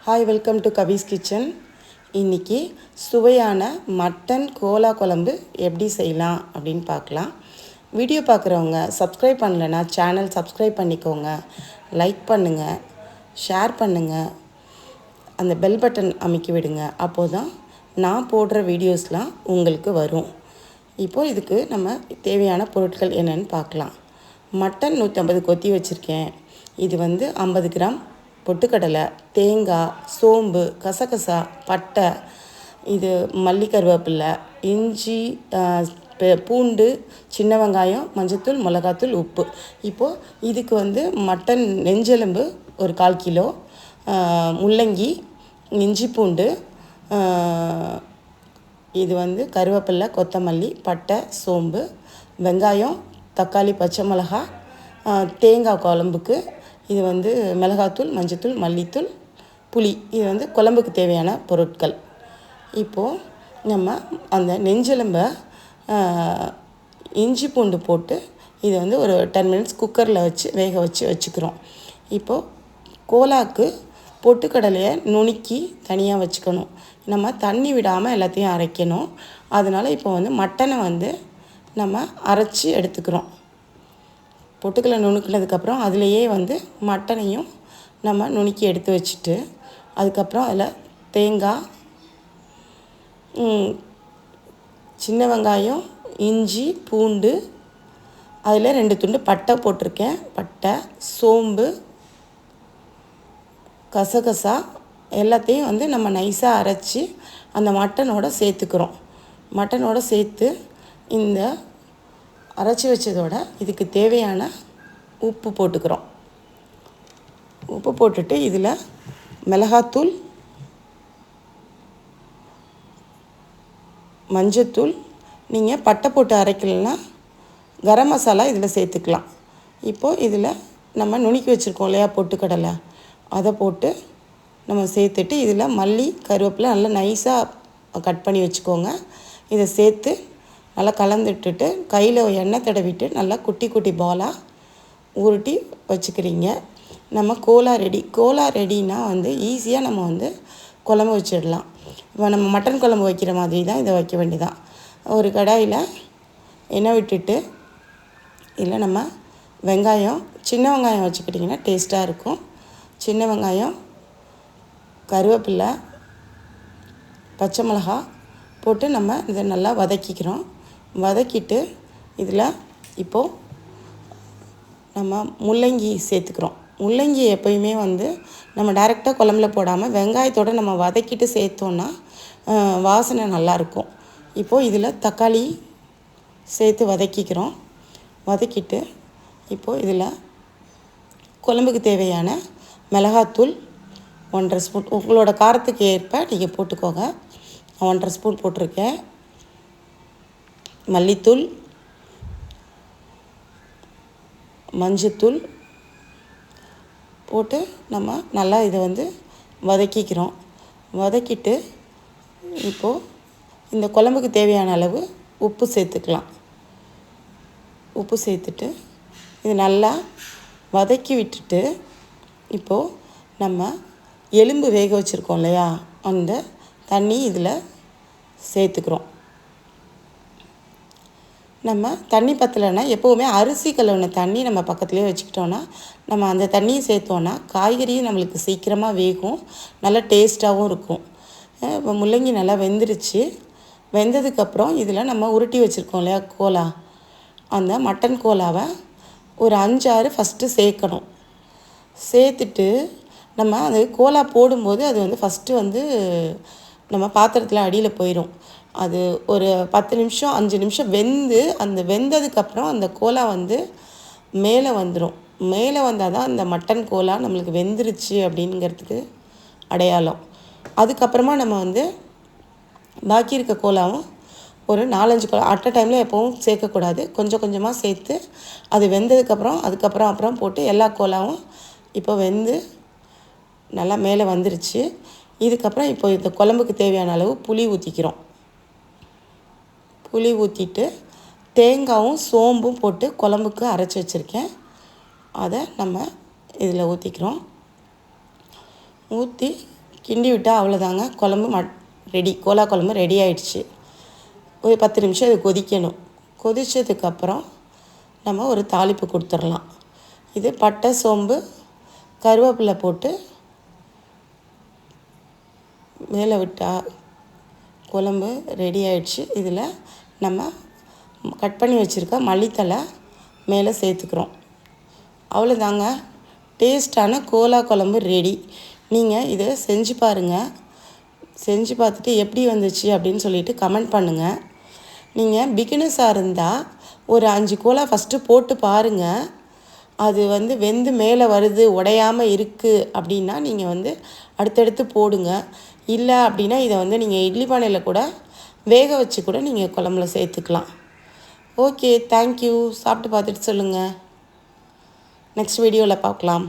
Hi, welcome to Swiss kitchen. இன்றைக்கி சுவையான mutton Cola குழம்பு எப்படி செய்யலாம் அப்படின்னு பார்க்கலாம். வீடியோ பார்க்குறவங்க சப்ஸ்கிரைப் பண்ணலைன்னா சேனல் சப்ஸ்கிரைப் பண்ணிக்கோங்க, லைக் பண்ணுங்கள், ஷேர் பண்ணுங்கள், அந்த பெல் பட்டன் அமைக்கி விடுங்க. அப்போது தான் நான் போடுற வீடியோஸ்லாம் உங்களுக்கு வரும். இப்போது இதுக்கு நம்ம தேவையான பொருட்கள் என்னென்னு பார்க்கலாம். மட்டன் 150 கொத்தி வச்சுருக்கேன். இது 50 கிராம் பொட்டுக்கடலை, தேங்காய், சோம்பு, கசகசா, பட்டை, இது மல்லி, கருவேப்பிலை, இஞ்சி, பூண்டு, சின்ன வெங்காயம், மஞ்சத்தூள், மிளகாத்தூள், உப்பு. இப்போது இதுக்கு மட்டன் நெஞ்செலும்பு ஒரு 1/4 கிலோ, முள்ளங்கி, இஞ்சி பூண்டு, இது கருவேப்பிலை, கொத்தமல்லி, பட்டை, சோம்பு, வெங்காயம், தக்காளி, பச்சை மிளகா, தேங்காய் குழம்புக்கு, இது மிளகாத்தூள், மஞ்சத்தூள், மல்லித்தூள், புளி. இது குழம்புக்கு தேவையான பொருட்கள். இப்போது நம்ம அந்த நெஞ்செலும்பை இஞ்சி பூண்டு போட்டு இது ஒரு 10 மினிட்ஸ் குக்கரில் வச்சு வேக வச்சுக்கிறோம். இப்போது கோலாக்கு பொட்டுக்கடலையை நுணுக்கி தனியாக வச்சுக்கணும். நம்ம தண்ணி விடாமல் எல்லாத்தையும் அரைக்கணும். அதனால் இப்போ மட்டனை நம்ம அரைச்சி எடுத்துக்கிறோம். பொட்டுக்கடலை நுணுக்கினதுக்கப்புறம் அதுலேயே மட்டனையும் நம்ம நுணுக்கி எடுத்து வச்சுட்டு, அதுக்கப்புறம் அதில் தேங்காய், சின்ன வெங்காயம், இஞ்சி, பூண்டு, அதில் 2 துண்டு பட்டை போட்டிருக்கேன். பட்டை, சோம்பு, கசகசா எல்லாத்தையும் நம்ம நைஸாக அரைச்சி அந்த மட்டனோடு சேர்த்துக்கிறோம். மட்டனோடு சேர்த்து இந்த அரைச்சி வச்சதோட இதுக்கு தேவையான உப்பு போட்டுக்கிறோம். உப்பு போட்டுட்டு இதில் மிளகாத்தூள், மஞ்சத்தூள், நீங்கள் பட்டை போட்டு அரைக்கலைன்னா கரம் மசாலா இதில் சேர்த்துக்கலாம். இப்போது இதில் நம்ம நுணுக்கி வச்சுருக்கோம் இல்லையா பொட்டுக்கடலை, அதை போட்டு நம்ம சேர்த்துட்டு இதில் மல்லி, கருவேப்பிலை நல்லா நைஸாக கட் பண்ணி வச்சுக்கோங்க. இதை சேர்த்து நல்லா கலந்துட்டுட்டு கையில் எண்ணெய் தடவிட்டு நல்லா குட்டி குட்டி பாலாக உருட்டி வச்சுக்கிறீங்க. நம்ம கோலா ரெடி. கோலா ரெடின்னா ஈஸியாக நம்ம குழம்பு வச்சிடலாம். இப்போ நம்ம மட்டன் குழம்பு வைக்கிற மாதிரி தான் இதை வைக்க வேண்டியதான். ஒரு கடாயில் எண்ணெய் விட்டுட்டு இதில் நம்ம வெங்காயம், சின்ன வெங்காயம் வச்சுக்கிட்டிங்கன்னா டேஸ்ட்டாக இருக்கும். சின்ன வெங்காயம், கருவேப்பிலை, பச்சை மிளகா போட்டு நம்ம இதை நல்லா வதக்கிக்கிறோம். வதக்கிட்டு இதில் இப்போது நம்ம முள்ளங்கி சேர்த்துக்கிறோம். முள்ளங்கி எப்போயுமே நம்ம டைரெக்டாக குழம்புல போடாமல் வெங்காயத்தோடு நம்ம வதக்கிட்டு சேர்த்தோன்னா வாசனை நல்லாயிருக்கும். இப்போது இதில் தக்காளி சேர்த்து வதக்கிக்கிறோம். வதக்கிட்டு இப்போது இதில் குழம்புக்கு தேவையான மிளகாத்தூள் 1.5 ஸ்பூன், உங்களோட காரத்துக்கு ஏற்ப நீங்கள் போட்டுக்கோங்க. 1.5 ஸ்பூன் போட்டிருக்கேன். மல்லித்தூள், மஞ்சத்தூள் போட்டு நம்ம நல்லா இதை வதக்கிக்கிறோம். வதக்கிட்டு இப்போது இந்த குழம்புக்கு தேவையான அளவு உப்பு சேர்த்துக்கலாம். உப்பு சேர்த்துட்டு இது நல்லா வதக்கி விட்டுட்டு இப்போது நம்ம எலும்பு வேக வச்சுருக்கோம் இல்லையா, அந்த தண்ணி இதில் சேர்த்துக்கிறோம். நம்ம தண்ணி பற்றலைன்னா எப்போவுமே அரிசி கழுவின தண்ணி நம்ம பக்கத்துலேயே வச்சுக்கிட்டோன்னா நம்ம அந்த தண்ணியை சேர்த்தோன்னா காய்கறியும் நம்மளுக்கு சீக்கிரமாக வேகும், நல்லா டேஸ்ட்டாகவும் இருக்கும். இப்போ முள்ளங்கி நல்லா வெந்துருச்சு. வெந்ததுக்கப்புறம் இதில் நம்ம உருட்டி வச்சுருக்கோம் இல்லையா கோலா, அந்த மட்டன் கோலாவை ஒரு 5-6 ஃபஸ்ட்டு சேர்க்கணும். சேர்த்துட்டு நம்ம அது கோலா போடும்போது அது ஃபஸ்ட்டு நம்ம பாத்திரத்தில் அடியில் போயிடும். அது ஒரு 10 நிமிஷம் 5 நிமிஷம் அந்த வெந்ததுக்கப்புறம் அந்த கோலா மேலே வந்துடும். மேலே வந்தால் தான் அந்த மட்டன் கோலா நம்மளுக்கு வெந்துருச்சு அப்படிங்கிறதுக்கு அடையாளம். அதுக்கப்புறமா நம்ம பாக்கி இருக்க கோலாவும் ஒரு 4-5 கோலா அட் அ டைமில் எப்போவும் சேர்க்கக்கூடாது. கொஞ்சம் கொஞ்சமாக சேர்த்து அது அதுக்கப்புறம் போட்டு எல்லா கோலாவும் இப்போ வெந்து நல்லா மேலே வந்துருச்சு. இதுக்கப்புறம் இப்போ இந்த குழம்புக்கு தேவையான அளவு புளி ஊற்றிக்கிறோம். புளி ஊற்றிட்டு தேங்காயும் சோம்பும் போட்டு குழம்புக்கு அரைச்சி வச்சுருக்கேன். அதை நம்ம இதில் ஊற்றிக்கிறோம். ஊற்றி கிண்டி விட்டால் அவ்வளோதாங்க, குழம்பு ரெடி. கோலா குழம்பு ரெடி ஆயிடுச்சு. ஒரு 10 நிமிஷம் இது கொதிக்கணும். கொதித்ததுக்கப்புறம் நம்ம ஒரு தாளிப்பு கொடுத்துடலாம். இது பட்டை, சோம்பு, கருவேப்பிலை போட்டு மேலே விட்டால் குழம்பு ரெடி ஆயிடுச்சு. இதில் நம்ம கட் பண்ணி வச்சுருக்க மல்லித்தழை மேலே சேர்த்துக்கிறோம். அவ்வளோதாங்க, டேஸ்டான கோலா குழம்பு ரெடி. நீங்கள் இதை செஞ்சு பாருங்கள். செஞ்சு பார்த்துட்டு எப்படி வந்துச்சு அப்படின்னு சொல்லிட்டு கமெண்ட் பண்ணுங்கள். நீங்கள் பிகினர்ஸாக இருந்தால் ஒரு 5 கோலா ஃபஸ்ட்டு போட்டு பாருங்கள். அது வெந்து மேலே வருது, உடையாமல் இருக்குது அப்படின்னா நீங்கள் அடுத்தடுத்து போடுங்க. இல்லை அப்படின்னா இதை நீங்கள் இட்லி பானையில் கூட வேக வச்சு கூட நீங்கள் குழம்புல சேர்த்துக்கலாம். Okay, thank you. சாப்பிட்டு பார்த்துட்டு சொல்லுங்கள். நெக்ஸ்ட் வீடியோவில் பார்க்கலாம்.